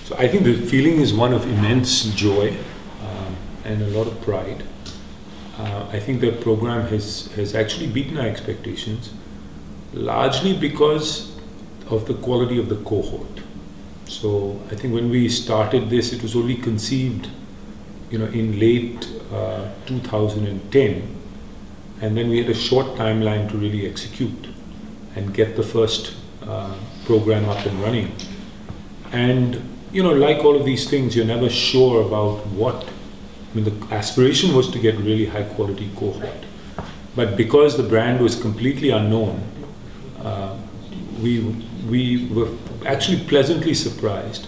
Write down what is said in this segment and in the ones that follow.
So I think the feeling is one of immense joy and a lot of pride. I think the program has actually beaten our expectations, largely because of the quality of the cohort. So I think when we started this, it was only conceived, in late 2010, and then we had a short timeline to really execute and get the first program up and running. And like all of these things, you're never sure about what. The aspiration was to get really high quality cohort, but because the brand was completely unknown, we were actually pleasantly surprised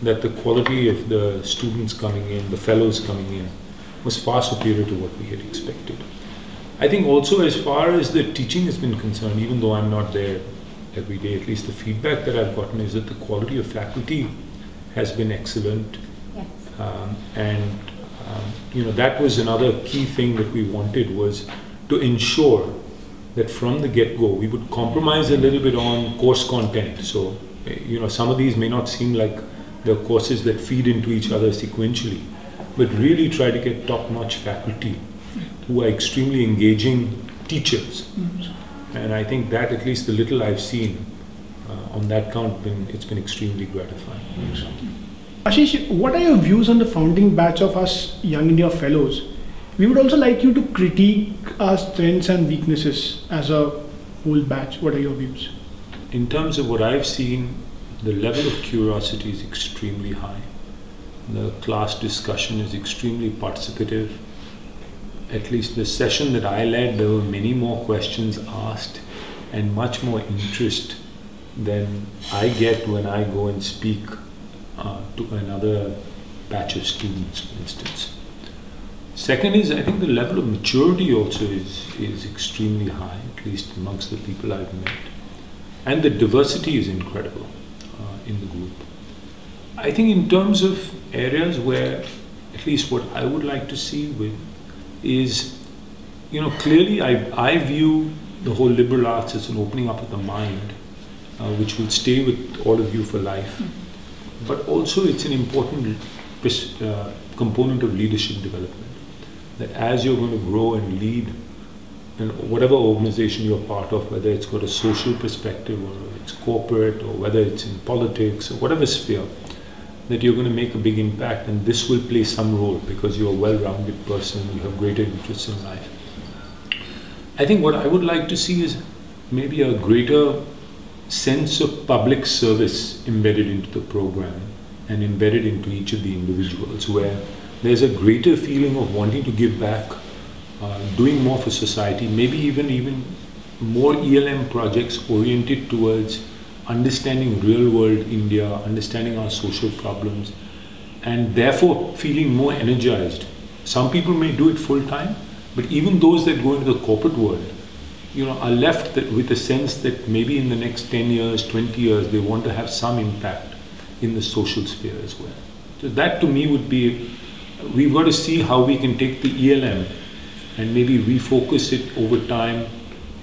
that the quality of the students coming in, the fellows coming in, was far superior to what we had expected. I think also as far as the teaching has been concerned, even though I'm not there every day, at least the feedback that I've gotten is that the quality of faculty has been excellent. Yes. That was another key thing that we wanted, was to ensure that from the get-go we would compromise a little bit on course content. So, some of these may not seem like the courses that feed into each other sequentially, but really try to get top-notch faculty who are extremely engaging teachers. Mm-hmm. And I think that, at least the little I've seen on that count, it's been extremely gratifying. Mm-hmm. Ashish, what are your views on the founding batch of us Young India Fellows? We would also like you to critique our strengths and weaknesses as a whole batch. What are your views? In terms of what I've seen, the level of curiosity is extremely high. The class discussion is extremely participative. At least the session that I led, there were many more questions asked and much more interest than I get when I go and speak to another batch of students, for instance. Second is, I think the level of maturity also is extremely high, at least amongst the people I've met. And the diversity is incredible in the group. I think in terms of areas where, at least what I would like to see is, clearly I view the whole liberal arts as an opening up of the mind, which will stay with all of you for life. But also it's an important component of leadership development, that as you're going to grow and lead in whatever organization you're part of, whether it's got a social perspective or it's corporate or whether it's in politics or whatever sphere, that you're going to make a big impact, and this will play some role because you're a well-rounded person, you have greater interests in life. I think what I would like to see is maybe a greater sense of public service embedded into the program and embedded into each of the individuals, where there's a greater feeling of wanting to give back, doing more for society, maybe even more ELM projects oriented towards understanding real world India, understanding our social problems, and therefore feeling more energized. Some people may do it full time, but even those that go into the corporate world, are left with a sense that maybe in the next 10 years, 20 years, they want to have some impact in the social sphere as well. So that to me would be, we've got to see how we can take the ELM and maybe refocus it over time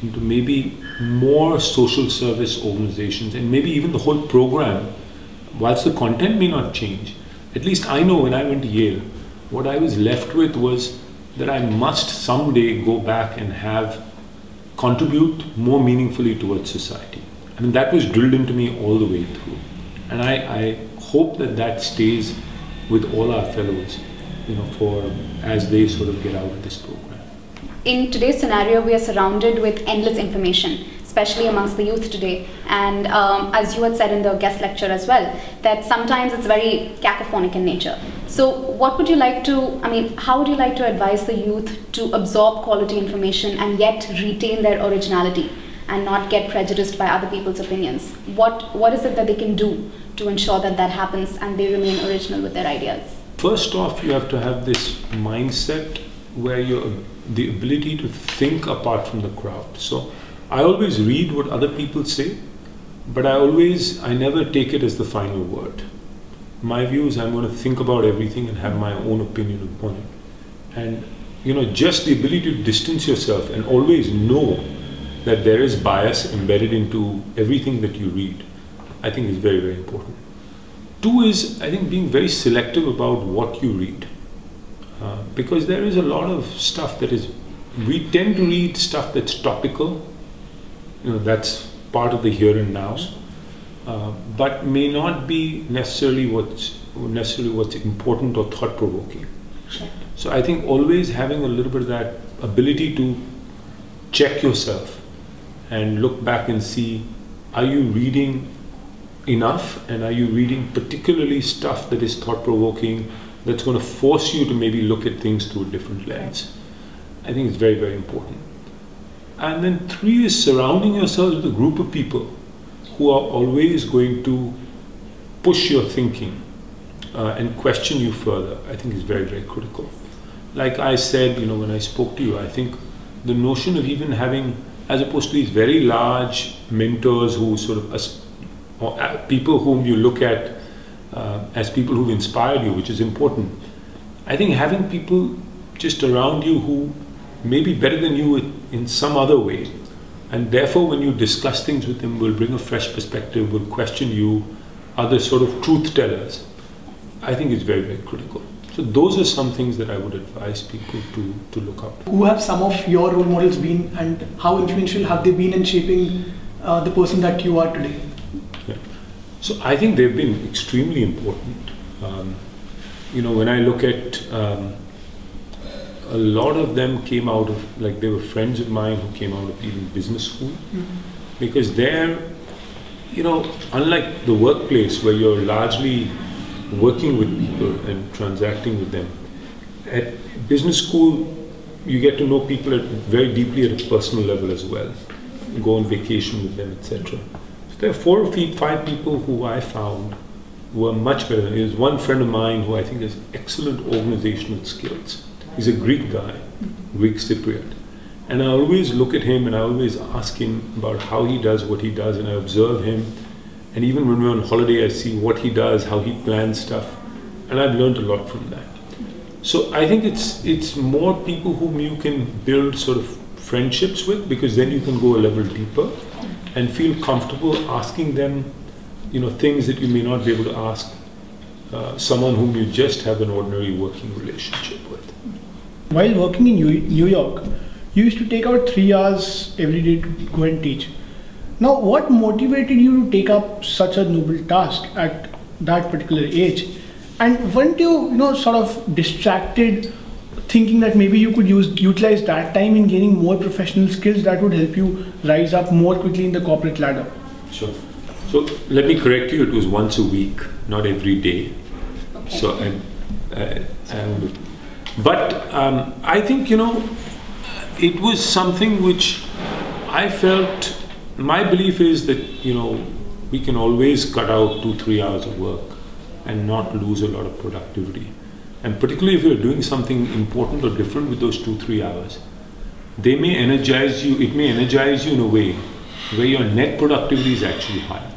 into maybe more social service organizations, and maybe even the whole program, whilst the content may not change. At least I know when I went to Yale, what I was left with was that I must someday go back and contribute more meaningfully towards society. That was drilled into me all the way through. And I hope that stays with all our fellows, as they sort of get out of this program. In today's scenario, we are surrounded with endless information, especially amongst the youth today. And as you had said in the guest lecture as well, that sometimes it's very cacophonic in nature. So what would you like to, how would you like to advise the youth to absorb quality information and yet retain their originality and not get prejudiced by other people's opinions? What is it that they can do to ensure that happens and they remain original with their ideas? First off, you have to have this mindset where the ability to think apart from the crowd. So I always read what other people say, but I never take it as the final word. My view is I'm going to think about everything and have my own opinion upon it. And just the ability to distance yourself and always know that there is bias embedded into everything that you read, I think is very, very important. Two is, I think, being very selective about what you read. Because there is a lot of stuff that is, we tend to read stuff that's topical, that's part of the here and now, but may not be necessarily what's important or thought-provoking. Sure. So I think always having a little bit of that ability to check yourself and look back and see, are you reading enough, and are you reading particularly stuff that is thought-provoking, that's going to force you to maybe look at things through a different lens. I think it's very, very important. And then three is surrounding yourself with a group of people who are always going to push your thinking and question you further. I think is very, very critical. Like I said, when I spoke to you, I think the notion of even having, as opposed to these very large mentors who sort of, or people whom you look at as people who've inspired you, which is important. I think having people just around you who may be better than you in some other way, and therefore when you discuss things with them will bring a fresh perspective, will question you, other sort of truth tellers, I think is very, very critical. So those are some things that I would advise people to look up. Who have some of your role models been, and how influential have they been in shaping the person that you are today? So I think they've been extremely important. When I look at a lot of them came out of, like, they were friends of mine who came out of even business school, because they're, unlike the workplace where you're largely working with people and transacting with them, at business school you get to know people very deeply at a personal level as well, go on vacation with them, etc. There are 4 or 5 people who I found were much better. There's one friend of mine who I think has excellent organizational skills. He's a Greek guy, Greek Cypriot. And I always look at him and I always ask him about how he does what he does, and I observe him. And even when we're on holiday, I see what he does, how he plans stuff. And I've learned a lot from that. So I think it's more people whom you can build sort of friendships with, because then you can go a level deeper and feel comfortable asking them, things that you may not be able to ask someone whom you just have an ordinary working relationship with. While working in New York, you used to take out 3 hours every day to go and teach. Now, what motivated you to take up such a noble task at that particular age? And weren't you, sort of distracted, thinking that maybe you could utilize that time in gaining more professional skills that would help you rise up more quickly in the corporate ladder? Sure. So let me correct you, it was once a week, not every day. Okay. So, I think, it was something which I felt, my belief is that, we can always cut out 2-3 hours of work and not lose a lot of productivity. And particularly if you're doing something important or different with those 2-3 hours, they may energize you, it may energize you in a way where your net productivity is actually higher.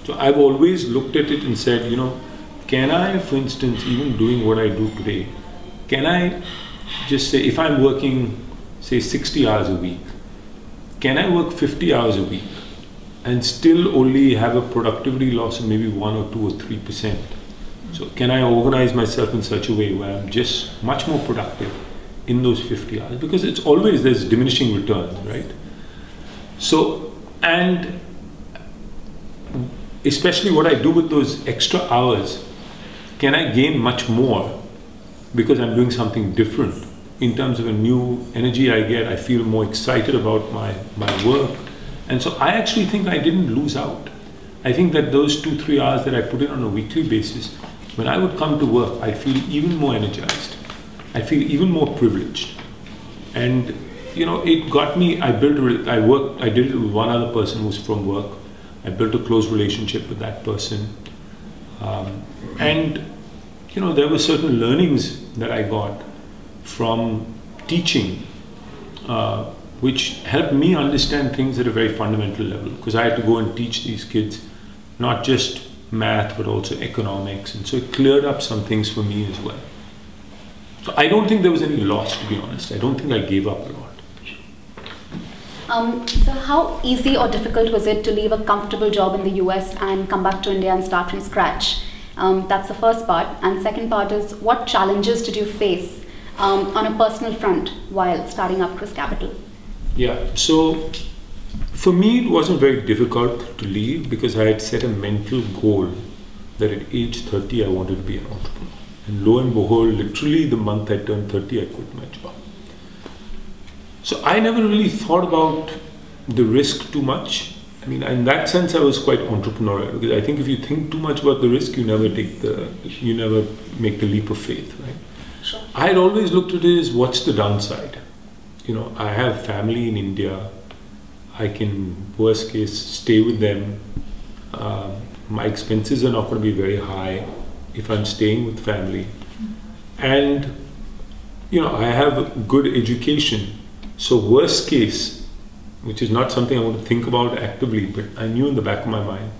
So I've always looked at it and said, can I, for instance, even doing what I do today, can I just say, if I'm working, say, 60 hours a week, can I work 50 hours a week and still only have a productivity loss of maybe 1 or 2 or 3%? So can I organize myself in such a way where I'm just much more productive in those 50 hours? Because it's always, there's diminishing returns, right? So, and especially what I do with those extra hours, can I gain much more because I'm doing something different? In terms of a new energy I get, I feel more excited about my work. And so I actually think I didn't lose out. I think that those 2-3 hours that I put in on a weekly basis, when I would come to work, I feel even more energized. I feel even more privileged. And it got me, I did it with one other person who was from work. I built a close relationship with that person. And there were certain learnings that I got from teaching, which helped me understand things at a very fundamental level, because I had to go and teach these kids not just math but also economics, and so it cleared up some things for me as well. So I don't think there was any loss, to be honest. I don't think I gave up a lot. So how easy or difficult was it to leave a comfortable job in the US and come back to India and start from scratch? That's the first part. And second part is, what challenges did you face on a personal front while starting up Chris Capital? Yeah, so for me it wasn't very difficult to leave because I had set a mental goal that at age 30 I wanted to be an entrepreneur. And lo and behold, literally the month I turned 30, I quit my job. So I never really thought about the risk too much. I mean, in that sense, I was quite entrepreneurial because I think if you think too much about the risk, you never make the leap of faith, right? Sure. I had always looked at it as what's the downside? You know, I have family in India. I can, worst case, stay with them. My expenses are not going to be very high if I'm staying with family. And, you know, I have a good education. So worst case, which is not something I want to think about actively, but I knew in the back of my mind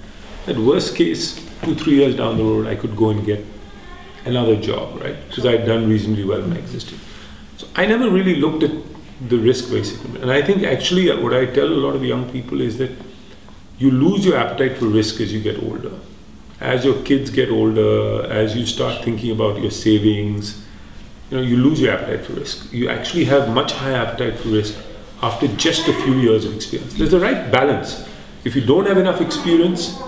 that worst case, 2-3 years down the road, I could go and get another job, right? Because I'd done reasonably well in my existing. So I never really looked at the risk basically. And I think actually what I tell a lot of young people is that you lose your appetite for risk as you get older. As your kids get older, as you start thinking about your savings, you know, you lose your appetite for risk. You actually have much higher appetite for risk after just a few years of experience. There's the right balance. If you don't have enough experience,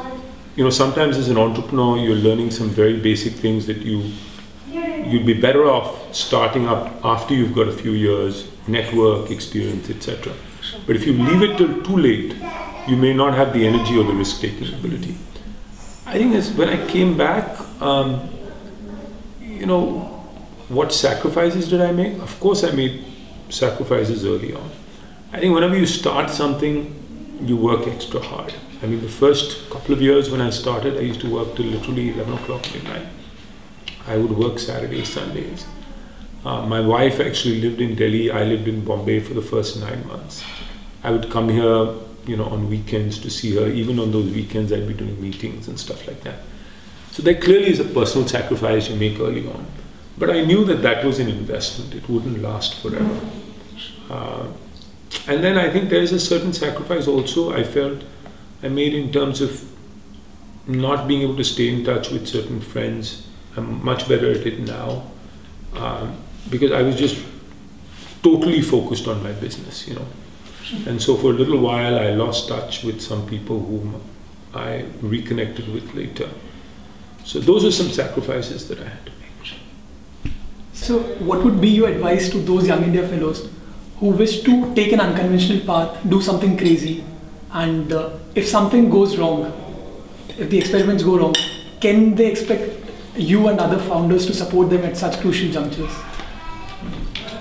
you know, sometimes as an entrepreneur, you're learning some very basic things that you'd be better off starting up after you've got a few years, network, experience, etc. But if you leave it till too late, you may not have the energy or the risk-taking ability. I think that's when I came back, you know, what sacrifices did I make? Of course I made sacrifices early on. I think whenever you start something, you work extra hard. I mean, the first couple of years when I started, I used to work till literally 11 o'clock midnight. I would work Saturdays, Sundays. My wife actually lived in Delhi. I lived in Bombay for the first 9 months. I would come here, you know, on weekends to see her. Even on those weekends, I'd be doing meetings and stuff like that. So there clearly is a personal sacrifice you make early on. But I knew that that was an investment. It wouldn't last forever. And then I think there is a certain sacrifice also I felt I made in terms of not being able to stay in touch with certain friends. I'm much better at it now because I was just totally focused on my business, you know. And so for a little while I lost touch with some people whom I reconnected with later. So those are some sacrifices that I had to make. So what would be your advice to those young India fellows who wish to take an unconventional path, do something crazy, and if something goes wrong, if the experiments go wrong, can they expect you and other founders to support them at such crucial junctures?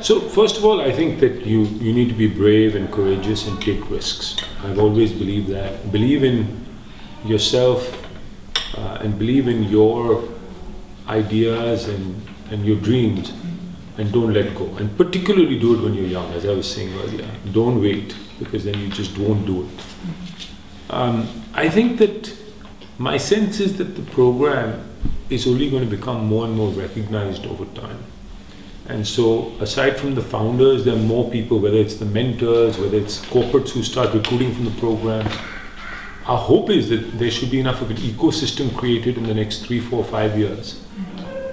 So first of all, I think that you need to be brave and courageous and take risks. I've always believed that. Believe in yourself and believe in your ideas and your dreams, and don't let go. And particularly do it when you're young, as I was saying earlier. Don't wait, because then you just won't do it. I think that my sense is that the program is only going to become more and more recognized over time. And so aside from the founders, there are more people, whether it's the mentors, whether it's corporates who start recruiting from the program. Our hope is that there should be enough of an ecosystem created in the next 3, 4, 5 years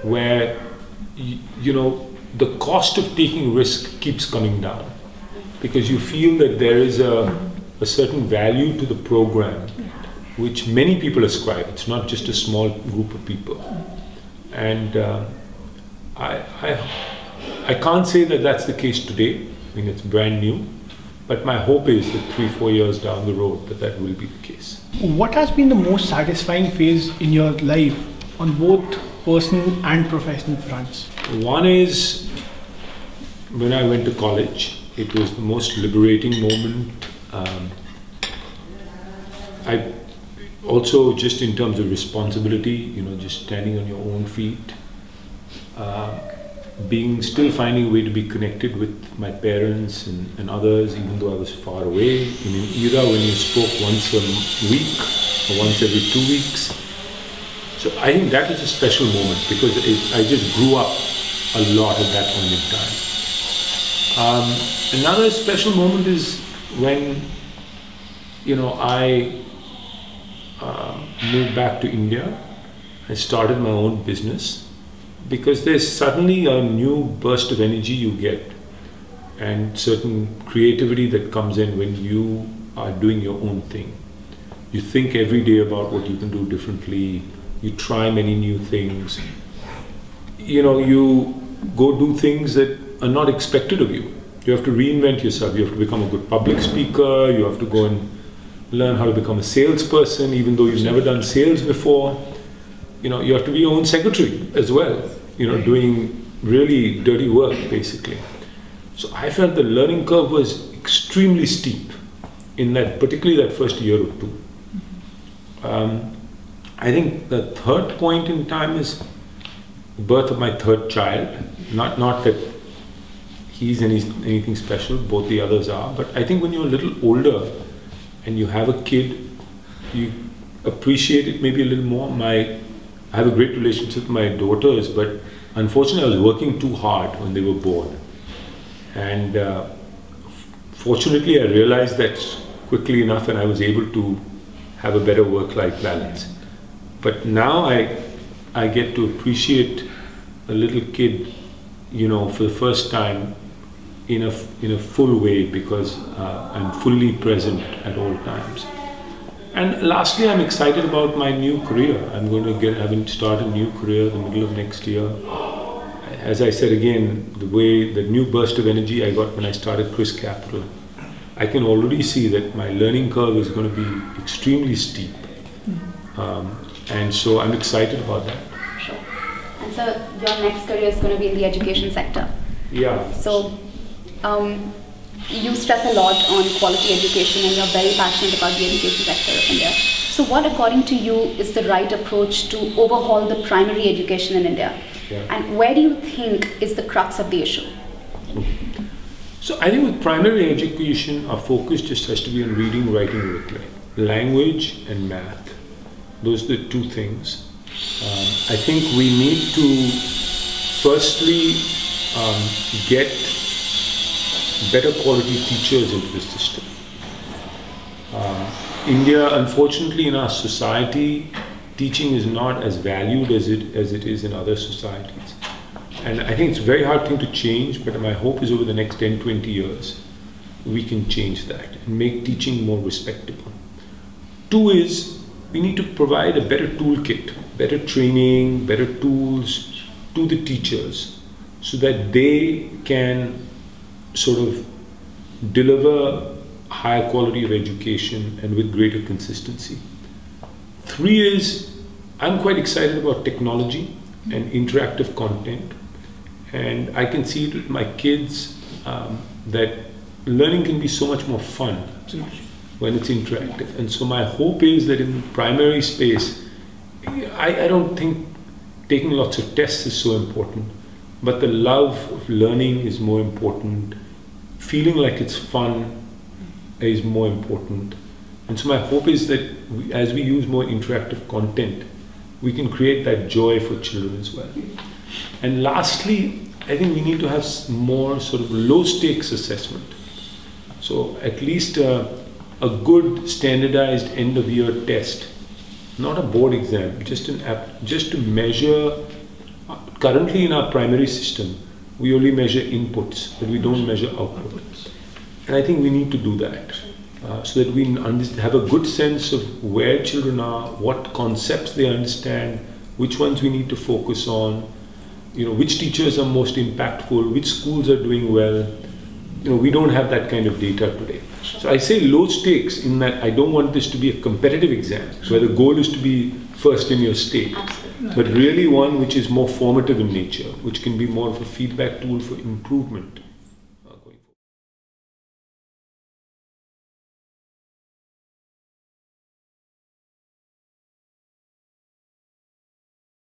where, you know, the cost of taking risk keeps coming down because you feel that there is a certain value to the program which many people ascribe. It's not just a small group of people. And I can't say that that's the case today. I mean, it's brand new. But my hope is that 3, 4 years down the road that will be the case. What has been the most satisfying phase in your life on both personal and professional fronts? One is when I went to college. It was the most liberating moment. I also, just in terms of responsibility, you know, just standing on your own feet, still finding a way to be connected with my parents and others, even though I was far away, in an era when you spoke once a week or once every 2 weeks. So I think that is a special moment because I just grew up a lot at that point in time. Another special moment is when, you know, I moved back to India I started my own business, because there's suddenly a new burst of energy you get and certain creativity that comes in when you are doing your own thing. You think every day about what you can do differently. You try many new things. You know, you go do things that are not expected of you. You have to reinvent yourself. You have to become a good public speaker. You have to go and learn how to become a salesperson, even though you've never done sales before. You know, you have to be your own secretary as well, you know, doing really dirty work, basically. So I felt the learning curve was extremely steep in that, particularly that first year or two. I think the third point in time is the birth of my third child. Not that he's anything special, both the others are, but I think when you're a little older and you have a kid, you appreciate it maybe a little more. I have a great relationship with my daughters, but unfortunately I was working too hard when they were born. And fortunately I realized that quickly enough, and I was able to have a better work-life balance. But now I get to appreciate a little kid, you know, for the first time in a full way, because I'm fully present at all times. And lastly, I'm excited about my new career. I'm going to start a new career in the middle of next year. As I said again, the new burst of energy I got when I started Chris Capital, I can already see that my learning curve is going to be extremely steep. And so I'm excited about that. Sure. And so your next career is going to be in the education sector. Yeah. So you stress a lot on quality education, and you're very passionate about the education sector of India. So what, according to you, is the right approach to overhaul the primary education in India? Yeah. And where do you think is the crux of the issue? So I think with primary education, our focus just has to be on reading, writing, arithmetic, language and math. Those are the two things. I think we need to firstly get better quality teachers into the system. India, unfortunately, in our society, teaching is not as valued as it is in other societies. And I think it's a very hard thing to change, but my hope is over the next 10, 20 years, we can change that and make teaching more respectable. Two is, we need to provide a better toolkit, better training, better tools to the teachers so that they can sort of deliver higher quality of education and with greater consistency. Three is, I'm quite excited about technology and interactive content. And I can see it with my kids that learning can be so much more fun when it's interactive. And so my hope is that in the primary space, I don't think taking lots of tests is so important, but the love of learning is more important. Feeling like it's fun is more important. And so my hope is that as we use more interactive content, we can create that joy for children as well. And lastly, I think we need to have more sort of low stakes assessment. So at least a good standardized end of year test, not a board exam, just to measure. Currently in our primary system, we only measure inputs, but we don't measure outputs. And I think we need to do that so that we have a good sense of where children are, what concepts they understand, which ones we need to focus on, you know, which teachers are most impactful, which schools are doing well. You know, we don't have that kind of data today. So I say low stakes in that I don't want this to be a competitive exam where the goal is to be first in your state, but really one which is more formative in nature, which can be more of a feedback tool for improvement.